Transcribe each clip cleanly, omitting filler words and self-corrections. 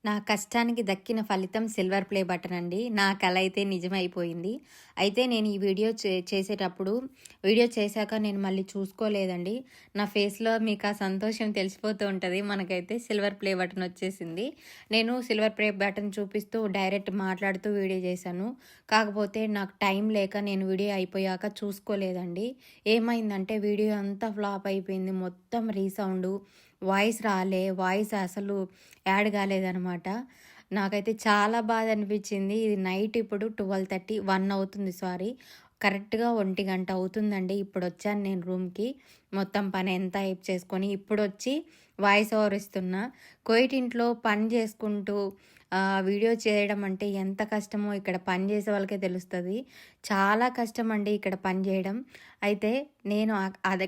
నా కష్టానికి దక్కిన ఫలితం సిల్వర్ ప్లే బటన్ అండి. నా కల అయితే నిజమైపోయింది. అయితే నేను ఈ వీడియో చేసేటప్పుడు వీడియో చేశాక నేను మళ్ళీ చూసుకోలేదండి. నా ఫేస్‌లో మీకు ఆ సంతోషం తెలిసిపోతూ ఉంటది. మనకైతే సిల్వర్ ప్లే బటన్ వచ్చేసింది. నేను సిల్వర్ ప్లే బటన్ చూపిస్తూ డైరెక్ట్ మాట్లాడుతూ వీడియో చేశాను. కాకపోతే నాకు టైం లేక నేను వీడియో అయిపోయాక చూసుకోలేదండి. ఏమైందంటే వీడియో అంతా ఫ్లాప్ అయిపోయింది. మొత్తం రీసౌండు, వాయిస్ రాలే, వాయిస్ అసలు యాడ్ కాలేదనమాట. నాకైతే చాలా బాధ అనిపించింది. ఇది నైట్ ఇప్పుడు 12:30, 1 అవుతుంది సారీ. కరెక్ట్‌గా 1 గంట అవుతుందండి. ఇప్పుడొచ్చాను నేను రూమ్‌కి. మొత్తం పని అంతా చేసుకొని ఇప్పుడొచ్చి వాయిస్ ఓవర్ ఇస్తున్నా. కోయిటింట్లో పని చేసుకుంటూ వీడియో చేయడం అంటే ఎంత కష్టమో ఇక్కడ పని చేసే వాళ్ళకే తెలుస్తది. చాలా కష్టమండి ఇక్కడ పని చేయడం. అయితే నేను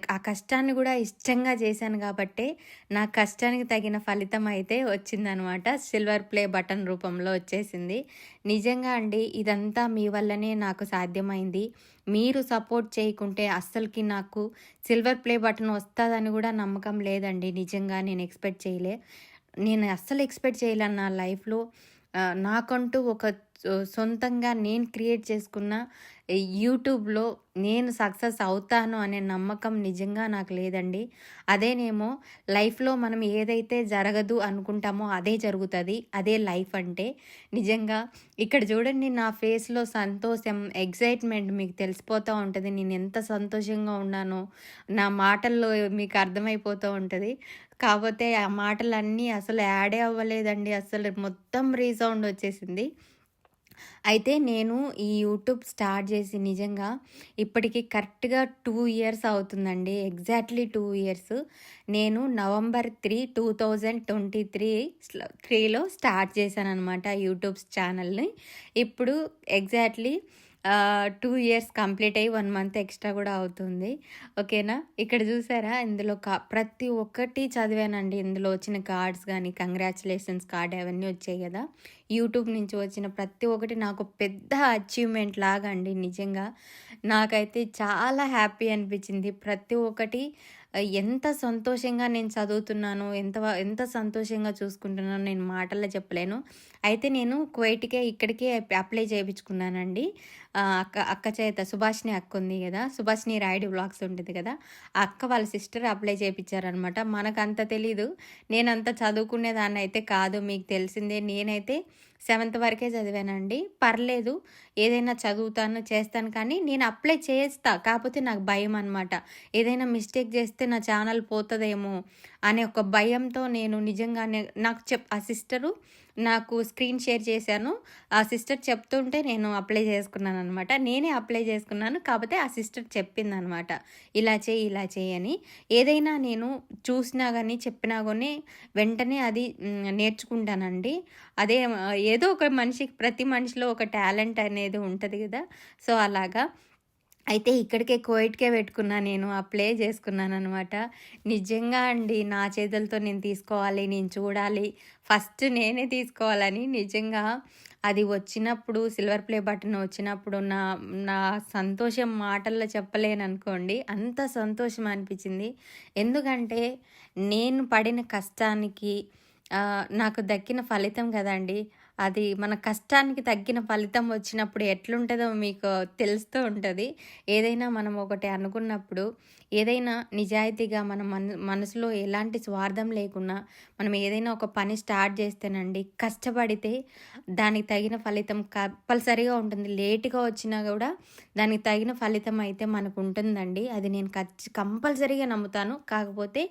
ఆ కష్టాన్ని కూడా ఇష్టంగా చేశాను కాబట్టే, నా కష్టానికి తగిన ఫలితం అయితే వచ్చిందనమాట. సిల్వర్ ప్లే బటన్ రూపంలో వచ్చేసింది. నిజంగా అండి ఇదంతా మీ వల్లనే నాకు సాధ్యమైంది. మీరు సపోర్ట్ చేయకుంటే అస్సలకి నాకు సిల్వర్ ప్లే బటన్ వస్తదని కూడా నమ్మకం లేదండి. నిజంగా నేను ఎక్స్‌పెక్ట్ చేయలే. నేను అస్సలు ఎక్స్‌పెక్ట్ చేయలే నా లైఫ్‌లో నాకంటూ ఒక సొంతంగా నేను క్రియేట్ చేసుకున్న యూట్యూబ్‌లో నేను సక్సెస్ అవుతాను అనే నమ్మకం నిజంగా నాకు లేదండి. అదేనేమో లైఫ్‌లో మనం ఏదైతే జరగదు అనుకుంటామో అదే జరుగుతది. అదే లైఫ్ అంటే. నిజంగా ఇక్కడ చూడండి నా ఫేస్‌లో సంతోషం, ఎక్సైట్‌మెంట్ మీకు తెలిసిపోతా ఉంటది. నేను ఎంత సంతోషంగా ఉన్నానో నా మాటల్లో మీకు అర్థమైపోతూ ఉంటది. కాపోతే ఆ మాటలన్నీ అసలు యాడే అవ్వలేదండి. అసలు మొత్తం రీసౌండ్ వచ్చేసింది. అయితే నేను ఈ యూట్యూబ్ స్టార్ట్ చేసి నిజంగా ఇప్పటికి కరెక్ట్‌గా 2 ఇయర్స్ అవుతుందండి. Exactly 2 years. నేను నవంబర్ 3, 2023లో స్టార్ట్ చేశాననమాట యూట్యూబ్ ఛానల్‌ని. ఇప్పుడు ఎగ్జాక్ట్‌లీ 2 ఇయర్స్ కంప్లీట్ అయ్యి 1 మంత్ ఎక్స్ట్రా కూడా అవుతుంది. ఓకేనా. ఇక్కడ చూసారా ఇందులో ప్రతి ఒక్కటి చదివానండి. ఇందులో వచ్చిన కార్డ్స్ గానీ, కంగ్రాచ్యులేషన్స్ కార్డ్ అవన్నీ వచ్చాయి కదా! యూట్యూబ్ నుంచి వచ్చిన ప్రతి ఒక్కటి నాకు పెద్ద అచీవ్‌మెంట్ లాగా అండి నిజంగా. నాకైతే చాలా హ్యాపీ అనిపించింది. ప్రతి ఒక్కటి ఎంత సంతోషంగా నేను చదువుతున్నానో, ఎంత సంతోషంగా చూసుకుంటున్నానో నేను మాటల్లో చెప్పలేను. అయితే నేను కువైట్‌కే ఇక్కడికే అప్లై చేపించుకున్నానండి. అక్క చేత సుభాషిణి అక్క ఉంది గదా! సుభాషిణి రాయుడు వ్లాగ్స్ ఉంటది కదా! ఆ అక్క వాళ్ళ సిస్టర్ అప్లై చేపిచ్చారనమాట. మనకంత తెలీదు. నేనంత చదువుకునేదాన్నయితే కాదు. మీకు తెలిసిందే. నేనైతే 7థ్ వరకే చదివానండి. పర్లేదు. ఏదైనా చదువుతాను, చేస్తాను కానీ నేను అప్లై చేస్తా. కాపోతే నాకు భయమనమాట. ఏదైనా మిస్టేక్ చేస్తే నా ఛానల్ పోతదేమో అనే ఒక భయంతో నేను నిజంగానే నాకు ఆ సిస్టరు నాకు స్క్రీన్ షేర్ చేశాను. ఆ సిస్టర్ చెప్తుంటే నేను అప్లై చేసుకున్నాననమాట. నేనే అప్లై చేసుకున్నాను. కాపోతే ఆ సిస్టర్ చెప్పిందనమాట. ఇలా చెయ్యి, ఇలా చెయ్యి అని. ఏదైనా నేను చూసినా గానీ, చెప్పినా గానీ వెంటనే అది నేర్చుకుంటానండి. అదే ఏదో ఒక మనిషికి ప్రతి మనిషిలో ఒక టాలెంట్ అనేది ఉంటది గదా! సో, అలాగా. అయితే ఇక్కడికే కువైట్‌కే పెట్టుకున్నా నేను. అప్లై చేసుకున్నాననమాట. నిజంగా అండి నా చేతులతో నేను తీసుకోవాలి, నేను చూడాలి, ఫస్ట్ నేనే తీసుకోవాలని నిజంగా అది వచ్చినప్పుడు సిల్వర్ ప్లే బటన్ వచ్చినప్పుడు నా నా సంతోషం మాటల్లో చెప్పలేననుకోండి. అంత సంతోషం అనిపించింది. ఎందుకంటే నేను పడిన కష్టానికి నాకు దక్కిన ఫలితం కదండీ! అది మన కష్టానికి తగ్గిన ఫలితం వచ్చినప్పుడు ఎట్లుంటదో మీకు తెలుస్తూ ఉంటది. ఏదైనా మనం ఒకటి అనుకున్నప్పుడు, ఏదైనా నిజాయితీగా మన మనసులో ఎలాంటి స్వార్థం లేకుండా, మనం ఏదైనా ఒక పని స్టార్ట్ చేస్తేనండి, కష్టపడితే దానికి తగిన ఫలితం కంపల్సరీగా ఉంటుంది. లేట్‌గా వచ్చినా గూడా దానికి తగిన ఫలితం అయితే మనకుంటుందండి. అది నేను కంపల్సరీగా నమ్ముతాను. కాకపోతే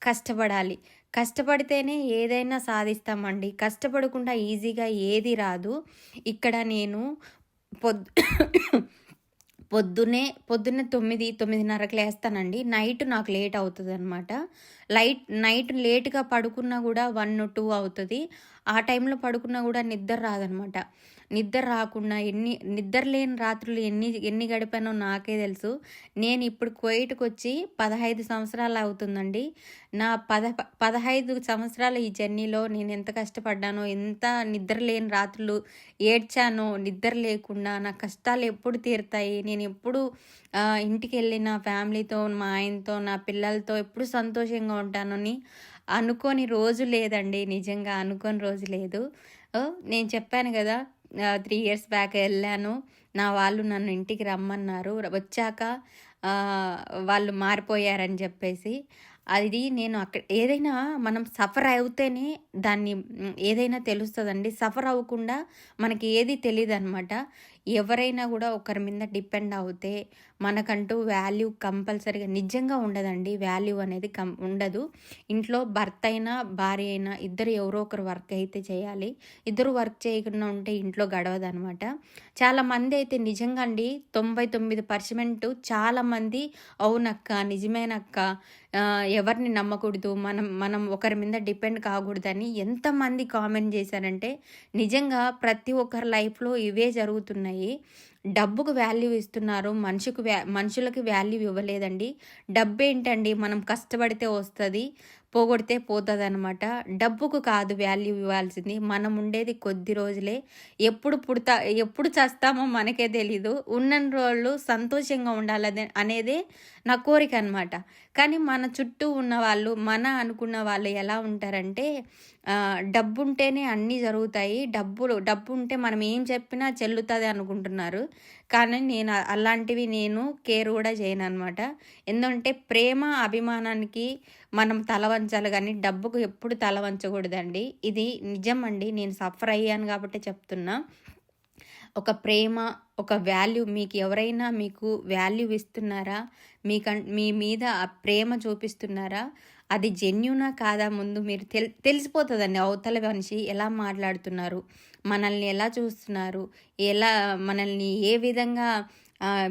కష్టపడాలి. కష్టపడితేనే ఏదైనా సాధిస్తామండి. కష్టపడకుండా ఈజీగా ఏది రాదు. ఇక్కడ నేను పొద్ పొద్దున్నే 9, 9:30కి లేస్తానండి. నైట్ నాకు లేట్ అవుతదనమాట. నైట్ లేట్‌గా పడుకున్నా గూడా 1, 2 అవుతది. ఆ టైంలో పడుకున్నా గూడా నిద్ర రాదనమాట. నిద్ర రాకుండా నిద్ర లేని రాత్రులు ఎన్ని గడిపానో నాకే తెలుసు. నేనిప్పుడు కువైట్‌కొచ్చి 15 సంవత్సరాలు అవుతుందండి. నా 15 సంవత్సరాల ఈ జర్నీలో నేనెంత కష్టపడ్డానో, ఎంత నిద్ర లేని రాత్రులు ఏడ్చానో, నిద్ర లేకుండా నా కష్టాలు ఎప్పుడు తీరుతాయి, నేనెప్పుడు ఇంటికెళ్ళి నా ఫ్యామిలీతో, మా ఆయనతో, నా పిల్లలతో ఎప్పుడు సంతోషంగా ఉంటానని అనుకోని రోజు లేదండి. నిజంగా అనుకోని రోజు లేదు. నేను చెప్పాను గదా! 3 ఇయర్స్ బ్యాక్ ఎళ్ళాను. నా వాళ్ళు నన్ను ఇంటికి రమ్మన్నారు. వచ్చాక వాళ్ళు మారిపోయారని జెప్పేసి. అది నేను ఏదైనా మనం సఫర్ అవుతేనే దాన్ని ఏదైనా తెలుస్తదండి. సఫర్ అవ్వకుండా మనకి ఏది తెలీదనమాట. ఎవరైనా గూడా ఒకరి మీద డిపెండ్ అవుతే మనకంటూ వాల్యూ కంపల్సరీగా నిజంగా ఉండదండి. వాల్యూ అనేది ఉండదు. ఇంట్లో భర్త అయినా, భార్య అయినా ఇద్దరు ఎవరో ఒకరు వర్క్ అయితే చేయాలి. ఇద్దరు వర్క్ చేయకుండా ఉంటే ఇంట్లో గడవదనమాట. చాలామంది అయితే నిజంగా అండి 99% చాలామంది అవునక్క, నిజమేనక్క, ఎవరిని నమ్మకూడదు, మనం మనం ఒకరి మీద డిపెండ్ కాకూడదని ఎంతమంది కామెంట్ చేశారంటే నిజంగా ప్రతి ఒక్కరి లైఫ్‌లో ఇవే జరుగుతున్నాయి. డబ్బుకు వాల్యూ ఇస్తున్నారు. మనుషులకి వాల్యూ ఇవ్వలేదండి. డబ్బేంటండి మనం కష్టపడితే వస్తది. పోగొడితే పోతదనమాట. డబ్బుకు కాదు వాల్యూ ఇవ్వాల్సింది. మనం ఉండేది కొద్ది రోజులే. ఎప్పుడు చస్తామో మనకే తెలీదు. ఉన్నన్ని రోజులు సంతోషంగా అనేదే నా కోరిక అనమాట. కానీ మన చుట్టూ ఉన్నవాళ్ళు, అనుకున్న వాళ్ళు ఎలా ఉంటారంటే డబ్బుంటేనే అన్నీ జరుగుతాయి. డబ్బు ఉంటే మనం ఏం చెప్పినా చెల్లుతది అనుకుంటున్నారు. కానీ అలాంటివి నేను కేర్ కూడా చేయననమాట. ఎందుకంటే ప్రేమ, అభిమానానికి మనం తల వంచాలి గానీ డబ్బుకు ఎప్పుడు తల వంచకూడదండి. ఇది నిజమండి. నేను సఫర్ అయ్యాను కాబట్టే చెప్తున్నా. ఒక ప్రేమ, ఒక వాల్యూ ఎవరైనా మీకు వాల్యూ ఇస్తున్నారా? మీ మీద ఆ ప్రేమ చూపిస్తున్నారా? అది జెన్యూనా కాదా ముందు మీరు తెలిసిపోతదండి. అవతల మనిషి ఎలా మాట్లాడుతున్నారు, మనల్ని ఎలా చూస్తున్నారు, మనల్ని ఏ విధంగా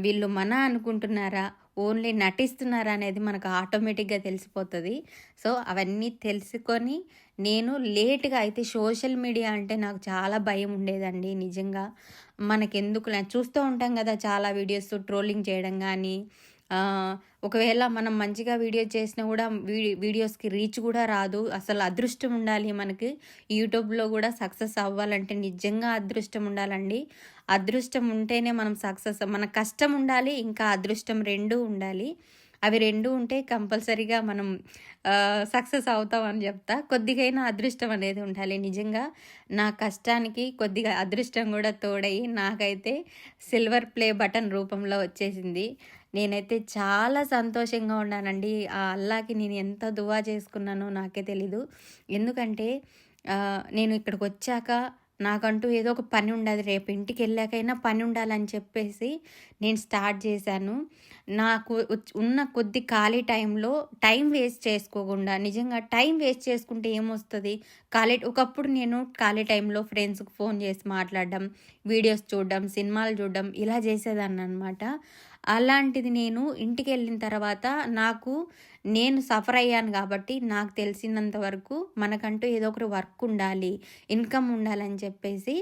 వీళ్ళు అనుకుంటున్నారా, ఓన్లీ నటిస్తున్నారా అనేది మనకు ఆటోమేటిక్‌గా తెలిసిపోతది. సో, అవన్నీ తెలుసుకొని నేను లేట్‌గా అయితే సోషల్ మీడియా అంటే నాకు చాలా భయం ఉండేదండి నిజంగా. మనకెందుకులే చూస్తూ ఉంటాం గదా! చాలా వీడియోస్ ట్రోలింగ్ చేయడం గానీ, ఒకవేళ మనం మంచిగా వీడియో చేసినా గూడా వీడియోస్‌కి రీచ్ గూడా రాదు. అసలు అదృష్టం ఉండాలి మనకి. యూట్యూబ్‌లో గూడా సక్సెస్ అవ్వాలంటే నిజంగా అదృష్టం ఉండాలండి. అదృష్టం ఉంటేనే మనం మన కష్టం ఉండాలి, ఇంకా అదృష్టం 2 ఉండాలి. అవి 2 ఉంటే కంపల్సరీగా మనం సక్సెస్ అవుతామని చెప్తా. కొద్దిగైనా అదృష్టం అనేది ఉండాలి. నిజంగా నా కష్టానికి కొద్దిగా అదృష్టం కూడా తోడయి నాకైతే సిల్వర్ ప్లే బటన్ రూపంలో వచ్చేసింది. నేనైతే చాలా సంతోషంగా ఉన్నానండి. ఆ అల్లాకి నేను ఎంత దువా చేసుకున్నానో నాకే తెలీదు. ఎందుకంటే నేను ఇక్కడికొచ్చాక నాకంటూ ఏదో ఒక పని ఉండదు. రేపు ఇంటికెళ్ళాకైనా పని ఉండాలని చెప్పేసి నేను స్టార్ట్ చేశాను. నాకు ఉన్న కొద్ది ఖాళీ టైంలో టైం వేస్ట్ చేసుకోకుండా, నిజంగా టైం వేస్ట్ చేసుకుంటే ఏమొస్తది? ఒకప్పుడు నేను ఖాళీ టైంలో ఫ్రెండ్స్‌కి ఫోన్ చేసి మాట్లాడడం, వీడియోస్ చూడడం, సినిమాలు చూడడం ఇలా చేసేదాన్ననమాట. అలాంటిది నేను ఇంటికెళ్ళిన తర్వాత నేను సఫర్ అయ్యాను కాబట్టి నాకు తెలిసినంత వరకు మనకంటూ ఏదో ఒకటి వర్క్ ఉండాలి, ఇన్కమ్ ఉండాలని చెప్పేసి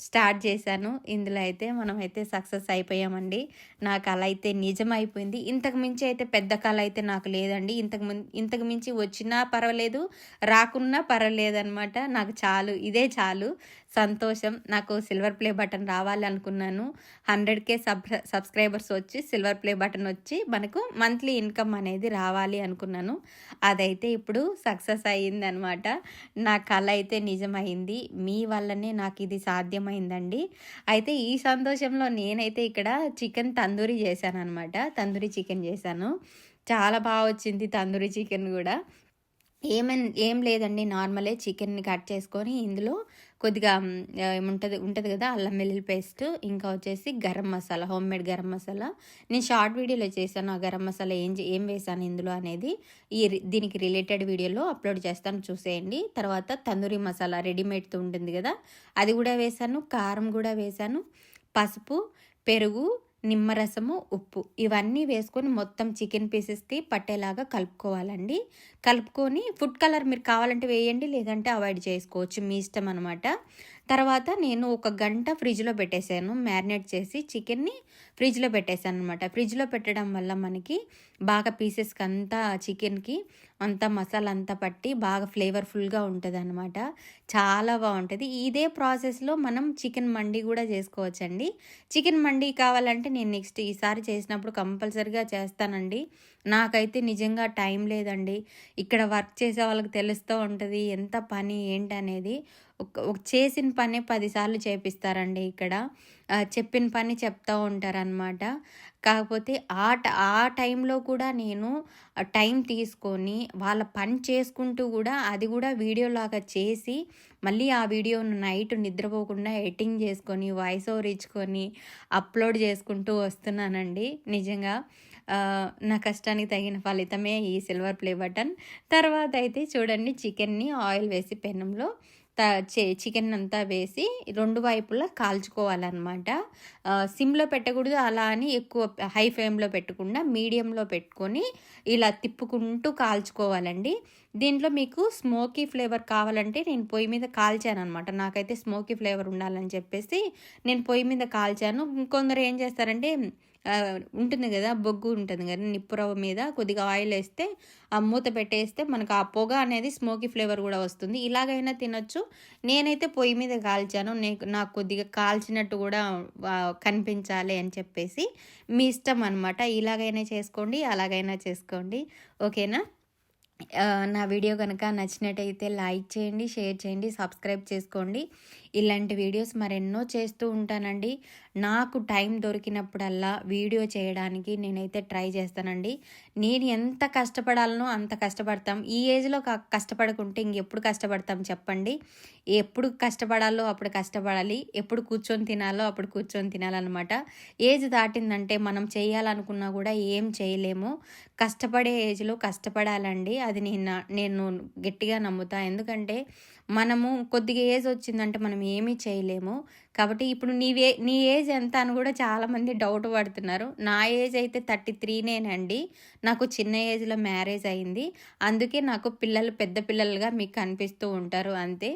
స్టార్ట్ చేశాను. ఇందులో అయితే మనమైతే సక్సెస్ అయిపోయామండి. నా కల అయితే నిజమైపోయింది. ఇంతకు మించి అయితే పెద్ద కల అయితే నాకు లేదండి. ఇంతకు మించి వచ్చినా పర్వాలేదు, రాకున్నా పర్వాలేదనమాట. నాకు చాలు, ఇదే చాలు సంతోషం. నాకు సిల్వర్ ప్లే బటన్ రావాలనుకున్నాను. 100K సబ్స్క్రైబర్స్ వచ్చి సిల్వర్ ప్లే బటన్ వచ్చి మనకు మంత్లీ ఇన్కమ్ అనేది రావాలి అనుకున్నాను. అదైతే ఇప్పుడు సక్సెస్ అయ్యిందనమాట. నా కల అయితే నిజమైంది. మీ వల్లనే నాకు ఇది సాధ్యమైందండి. అయితే ఈ సంతోషంలో నేనైతే ఇక్కడ చికెన్ తందూరి చేశాననమాట. తందూరి చికెన్ చేశాను. చాలా బాగా వచ్చింది తందూరి చికెన్ కూడా. ఏం లేదండి, నార్మలే. చికెన్‌ని కట్ చేసుకొని ఇందులో కొద్దిగా ఉంటది కదా అల్లం వెల్లుల్లి పేస్ట్, ఇంకా వచ్చేసి గరం మసాలా, హోమ్‌మేడ్ గరం మసాలా. నేను షార్ట్ వీడియోలో చేశాను. ఆ గరం మసాలా ఏం వేశాను ఇందులో అనేది దీనికి రిలేటెడ్ వీడియోలో అప్లోడ్ చేస్తాను, చూసేయండి. తర్వాత తందూరి మసాలా రెడీమేడ్‌తో ఉంటుంది కదా, అది కూడా వేశాను. కారం కూడా వేశాను. పసుపు, పెరుగు, నిమ్మరసము, ఉప్పు ఇవన్నీ వేసుకొని మొత్తం చికెన్ పీసెస్కి పట్టేలాగా కలుపుకోవాలండి. కలుపుకొని ఫుడ్ కలర్ మీరు కావాలంటే వేయండి, లేదంటే అవాయిడ్ చేసుకోవచ్చు, మీ ఇష్టం అనమాట. తర్వాత నేను 1 గంట ఫ్రిడ్జ్లో పెట్టేశాను. మ్యారినేట్ చేసి చికెన్ని ఫ్రిడ్జ్లో పెట్టేశాను అనమాట. ఫ్రిడ్జ్లో పెట్టడం వల్ల మనకి బాగా పీసెస్కి అంతా చికెన్కి అంతా మసాలా అంతా పట్టి బాగా ఫ్లేవర్ఫుల్గా ఉంటుంది అనమాట. చాలా బాగుంటుంది. ఇదే ప్రాసెస్లో మనం చికెన్ మండి కూడా చేసుకోవచ్చండి. చికెన్ మండి కావాలంటే నేను ఈసారి చేసినప్పుడు కంపల్సరీగా చేస్తానండి. నాకైతే నిజంగా టైం లేదండి. ఇక్కడ వర్క్ చేసే వాళ్ళకి తెలుస్తూ ఉంటది ఎంత పని ఏంటనేది. చేసిన పనే 10 సార్లు చేపిస్తారండి ఇక్కడ. చెప్పిన పని చెప్తా ఉంటారనమాట. కాకపోతే ఆ టైంలో కూడా నేను టైం తీసుకొని వాళ్ళ పని చేసుకుంటూ గూడా అది గూడా వీడియోలాగా చేసి, మళ్ళీ ఆ వీడియోను నైట్ నిద్రపోకుండా ఎడిటింగ్ చేసుకొని, వాయిస్ ఓవర్ ఇచ్చుకొని, అప్‌లోడ్ చేసుకుంటూ వస్తున్నానండి. నిజంగా నా కష్టానికి తగిన ఫలితమే ఈ సిల్వర్ ప్లే బటన్. తర్వాత అయితే చూడండి చికెన్‌ని ఆయిల్ వేసి పెనంలో త చికెన్ అంతా వేసి 2 వైపులా కాల్చుకోవాలనమాట. సిమ్‌లో పెట్టకూడదు, అలా అని ఎక్కువ హై ఫ్లేమ్‌లో పెట్టకుండా మీడియంలో పెట్టుకొని ఇలా తిప్పుకుంటూ కాల్చుకోవాలండి. దీంట్లో మీకు స్మోకీ ఫ్లేవర్ కావాలంటే నేను పొయ్యి మీద కాల్చాననమాట. నాకైతే స్మోకీ ఫ్లేవర్ ఉండాలని చెప్పేసి నేను పొయ్యి మీద కాల్చాను. ఇంకొందరు ఏం చేస్తారంటే ఉంటుంది గదా! బొగ్గు ఉంటుంది గదా! నిప్పు రవ్వ మీద కొద్దిగా ఆయిలేస్తే, ఆ మూత పెట్టేస్తే మనకు ఆ పొగ అనేది స్మోకీ ఫ్లేవర్ గూడా వస్తుంది. ఇలాగైనా తినొచ్చు. నేనైతే పొయ్యి మీద కాల్చాను. నాకు కొద్దిగా కాల్చినట్టు గూడా కనిపించాలి అని చెప్పేసి. మీ ఇష్టం అనమాట. ఇలాగైనా చేసుకోండి, అలాగైనా చేసుకోండి. ఓకేనా? నా వీడియో కనుక నచ్చినట్టయితే లైక్ చేయండి, షేర్ చేయండి, సబ్స్క్రైబ్ చేసుకోండి. ఇలాంటి వీడియోస్ మరెన్నో చేస్తూ ఉంటానండి. నాకు టైం దొరికినప్పుడల్లా వీడియో చేయడానికి నేనైతే ట్రై చేస్తానండి. నేను ఎంత కష్టపడాలనో అంత కష్టపడతాం. ఈ ఏజ్‌లో కష్టపడకుంటే ఇంకెప్పుడు కష్టపడతాం చెప్పండి? ఎప్పుడు కష్టపడాలో అప్పుడు కష్టపడాలి. ఎప్పుడు కూర్చొని తినాలో అప్పుడు కూర్చొని తినాలనమాట. ఏజ్ దాటిందంటే మనం చేయాలనుకున్నా కూడా ఏం చేయలేము. కష్టపడే ఏజ్‌లో కష్టపడాలండి. అది నేను గట్టిగా నమ్ముతా. ఎందుకంటే మనము కొద్దిగా ఏజ్ వచ్చిందంటే మనం ఏమీ చేయలేము. కాబట్టి ఇప్పుడు నీ ఏజ్ ఎంత అని కూడా చాలామంది డౌట్ పడుతున్నారు. నా ఏజ్ అయితే 33నేనండి. నాకు చిన్న ఏజ్‌లో మ్యారేజ్ అయింది. అందుకే నాకు పిల్లలు పెద్ద పిల్లలుగా మీకు కనిపిస్తూ ఉంటారు అంతే.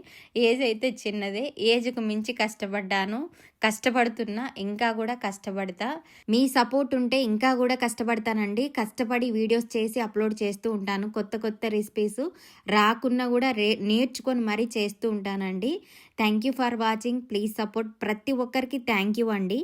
ఏజ్ అయితే చిన్నదే. ఏజ్‌కు మించి కష్టపడ్డాను. కష్టపడుతున్నా. ఇంకా కూడా కష్టపడతా. మీ సపోర్ట్ ఉంటే ఇంకా కూడా కష్టపడతానండి. కష్టపడి వీడియోస్ చేసి అప్‌లోడ్ చేస్తూ ఉంటాను. కొత్త కొత్త రెసిపీస్ రాకున్నా కూడా నేర్చుకొని మరీ చేస్తూ ఉంటానండి. Thank you for watching. Please support. ప్రతి ఒక్కరికి థ్యాంక్ యూ అండి.